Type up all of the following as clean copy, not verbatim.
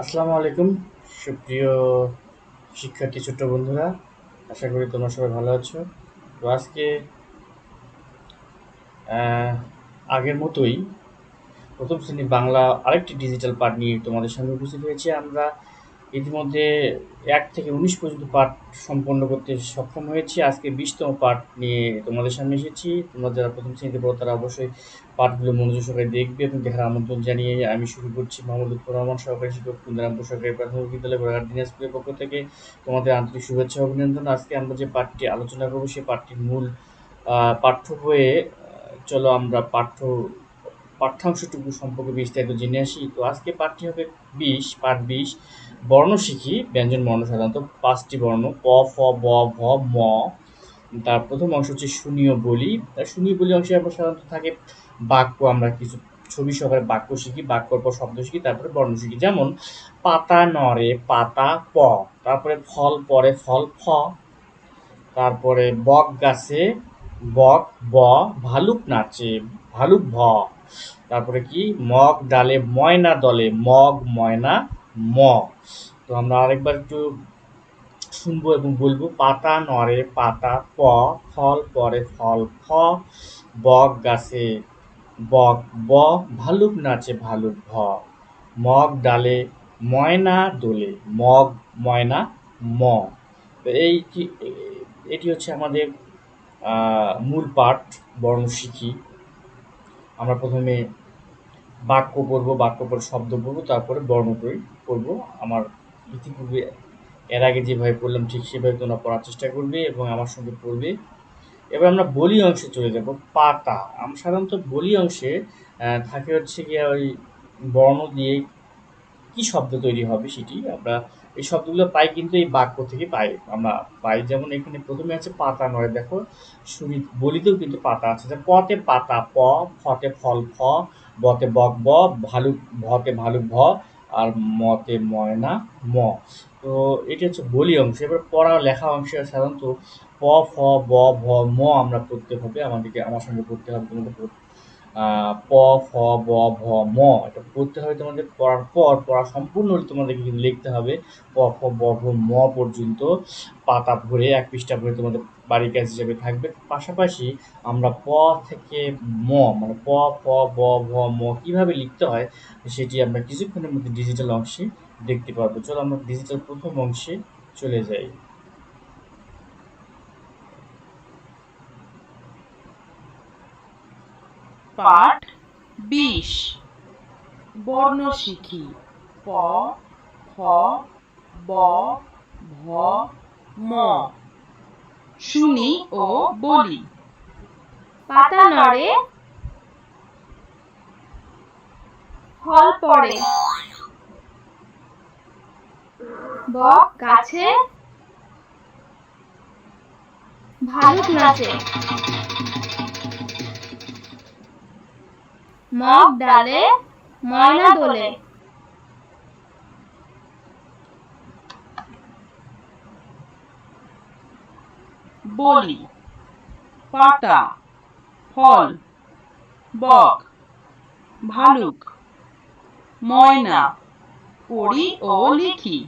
আসসালামু আলাইকুম সুপ্রিয় শিক্ষার্থী ছোট্ট বন্ধুরা, আশা করি তোমরা সবাই ভালো আছো। তো আজকে আহ, আগের মতোই প্রথম শ্রেণী বাংলা আরেকটি ডিজিটাল পাঠ নিয়ে তোমাদের সামনে উপস্থিত হয়েছি। আমরা ইতিমধ্যে 1 থেকে 19 পর্যন্ত পাঠ সম্পন্ন করতে সক্ষম হয়েছি। আজকে 20তম পাঠ নিয়ে তোমাদের সামনে এসেছি। তোমরা যারা প্রথম শ্রেণীতে পড়ো তারা অবশ্যই পাঠগুলো মনোযোগ সহকারে দেখবে এবং দেখার আমন্ত্রণ জানিয়ে আমি শুরু করছি। মোহাম্মদ লুৎফর রহমান, সহকারী শিক্ষক, কুন্দারামপুর সরকারি প্রাথমিক বিদ্যালয়, গোড়াঘাট, দিনাজপুরের পক্ষ থেকে তোমাদের আন্তরিক শুভেচ্ছা ও অভিনন্দন। আজকে আমরা যে পাঠটি আলোচনা করবো সেই পাঠটির মূল পাঠ্য বইয়ে চলো আমরা পাঠ্যাংশটুকু সম্পর্কে বিস্তারিত জেনে আসি। তো আজকে পাঠটি হবে পাঠ 20 বর্ণ শিখি। ব্যঞ্জন বর্ণ সাধারণত 5টি বর্ণ ক, ফ, ব, ভ, ম। তার প্রথম অংশ হচ্ছে শুনীয় বলি। তার শুনীয় বলি অংশে আমরা সাধারণত থাকে বাক্য, আমরা কিছু ছবি সহকারে বাক্য শিখি, বাক্যর পর শব্দ শিখি, তারপরে বর্ণ শিখি। যেমন পাতা নড়ে, পাতা প। তারপরে ফল পরে, ফল ফ। তারপরে বক গাছে, বক ব। ভালুক নাচে, ভালুক ভ। তারপরে কি মগ ডালে, ময়না দলে, মগ ময়না ম। তো আমরা আরেকবার একটু শুনবো এবং বলবো। পাতা নড়ে, পাতা প। ফল পরে, ফল ফ। বক গাছে, বক ব। ভালুক নাচে, ভালুক ভ। মগ ডালে, ময়না দোলে, মগ ময়না ম। তো এটি হচ্ছে আমাদের মূল পাঠ বর্ণ শিখি। আমরা প্রথমে বাক্য পড়বো, বাক্য পরে শব্দ পড়বো, তারপরে বর্ণ পড়বো। আমার ইতিপূর্বে এর আগে যেভাবে পড়লাম ঠিক সেভাবে তোমরা পড়ার চেষ্টা করবে এবং আমার সঙ্গে পড়বে। এবার আমরা বলি অংশে চলে যাব। পাতা, আমরা সাধারণত বলি অংশে থাকে হচ্ছে গিয়ে ওই বর্ণ দিয়ে কি শব্দ তৈরি হবে সেটি আমরা এই শব্দগুলো পাই, কিন্তু এই বাক্য থেকে আমরা পাই। যেমন এখানে প্রথমে আছে পাতা নয়, দেখো শুনি বলিতেও কিন্তু পাতা আছে। যে পতে পাতা প, ফতে ফল ফ, বতে বক ব, ভালুক ভতে ভালুক ভ, আর মতে ময়না ম। তো এটি হচ্ছে বলি অংশ। এবার পড়া লেখা অংশে সাধারণত প, ফ, ব, ভ, ম আমরা পড়তে হবে, আমার সঙ্গে পড়তে হবে, তোমাদের প, ফ, ব, ভ, ম। এটা পড়তে হবে তোমাদের। পড়ার পর পড়া সম্পূর্ণ হলে তোমাদেরকে কিন্তু লিখতে হবে প, ফ, ব, ভ, ম পর্যন্ত পাতা ভরে 1 পৃষ্ঠা ভরে তোমাদের বাড়ির কাজ হিসেবে থাকবে। পাশাপাশি আমরা প থেকে ম, মানে প, ফ, ব, ভ, ম কিভাবে লিখতে হয় সেটি আমরা কিছুক্ষণের মধ্যে ডিজিটাল অংশে দেখতে পারবো। চলো আমরা ডিজিটাল প্রথম অংশে চলে যাই। পাঠ 20 বর্ণ শিখি। প, ফ, ব, ভ, ম। শুনি ও বলি। পাতা নড়ে, ফল পড়ে, বক গাছে, ভালুক নাচে, মগ ডালে, ময়না দোলে। বলি পাতা, ফল, বক, ভালুক, ময়না। পড়ি ও লিখি।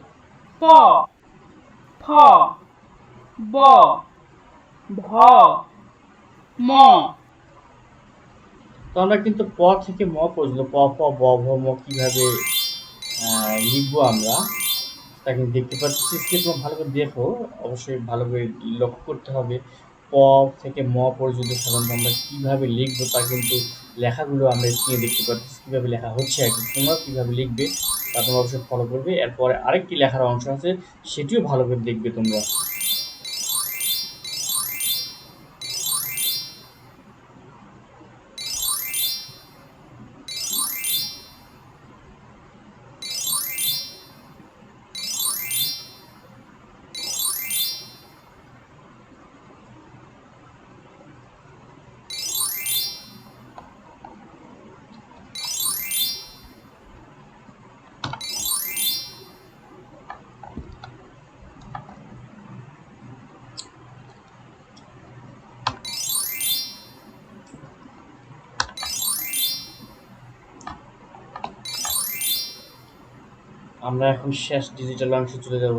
প, ফ, ব, ভ, ম। তো আমরা কিন্তু প থেকে ম পর্যন্ত প, ফ, ব, ভ, ম কিভাবে লিখবো আমরা তা কিন্তু দেখতে পাচ্ছি। স্ক্রিপ্ট তোমরা ভালো করে দেখো, অবশ্যই ভালো করে লক্ষ্য করতে হবে। প থেকে ম পর্যন্ত সাধারণত আমরা কীভাবে লিখবো তা কিন্তু লেখাগুলো আমরা স্ক্রিনে দেখতে পাচ্ছি কীভাবে লেখা হচ্ছে আর কি। তোমরাও কীভাবে লিখবে তা তোমরা অবশ্যই ফলো করবে। এরপরে আরেকটি লেখার অংশ আছে, সেটিও ভালো করে দেখবে তোমরা। আমরা এখন শেষ ডিজিটাল অংশে চলে যাব।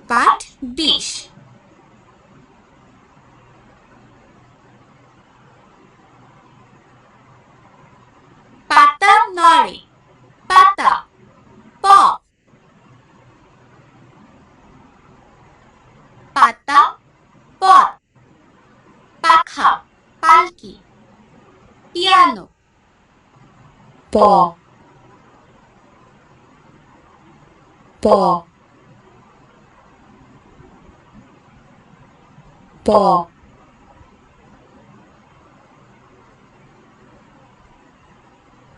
পাঠ 20। পাতা নড়ে। পাতা প। পাতা পথ। পাখা পালকি। পিয়ানো প। প। প।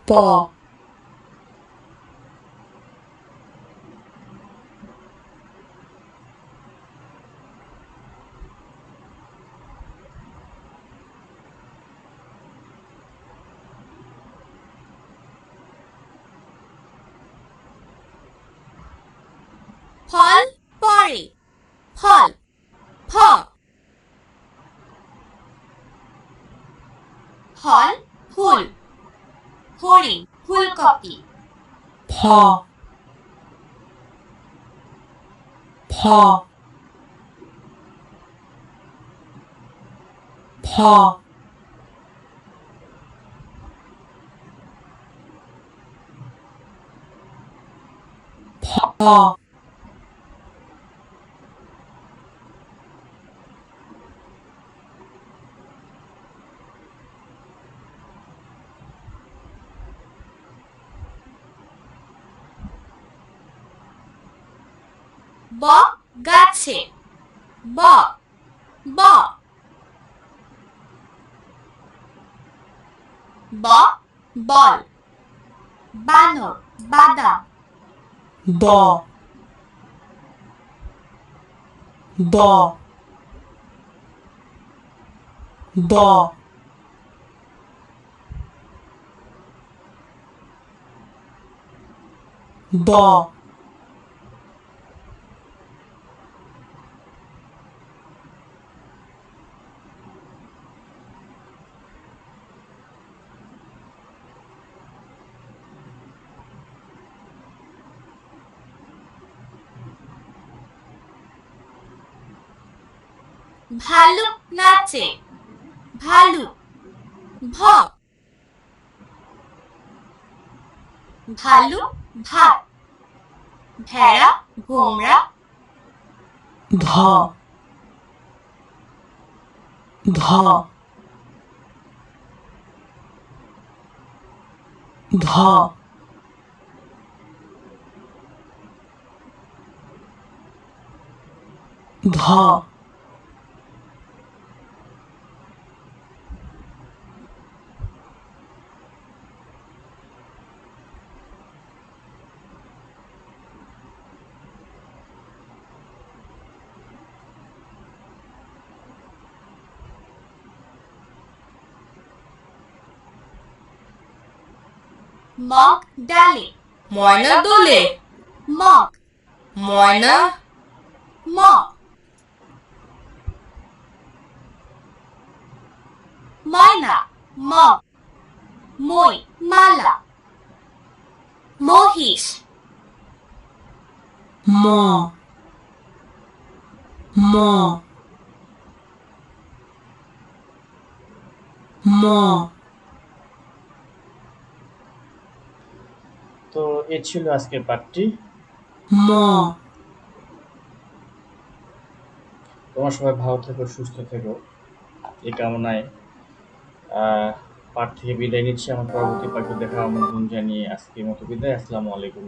প। ফল পড়ে। ফল ফ। ফল ফুল। হরিণ ফুলকপি। ফ। ফ। ফ। ফ। ব গাছে। ব। ব। ব বল। বানর বাদাম। ব। ব। ব। ব। ভালুক নাচে। ভালুক ভ। ভালু ভাত। ভেড়া ভোমরা। ধ। ধ। ধ। ধ। মগ ডালে। ময়না দোলে। মগ ময়না। ম। ময়না মগ। মই মালা। মহিষ ম। ম। ম। তো এ ছিল আজকের পাঠটি। ম। তোমরা সবাই ভালো থেকো, সুস্থ থেকো, এই কামনায় পাঠ থেকে বিদায় নিচ্ছি। আমার পরবর্তী পাঠে দেখার আমন্ত্রণ জানিয়ে আজকের মতো বিদায়। আসসালামু আলাইকুম।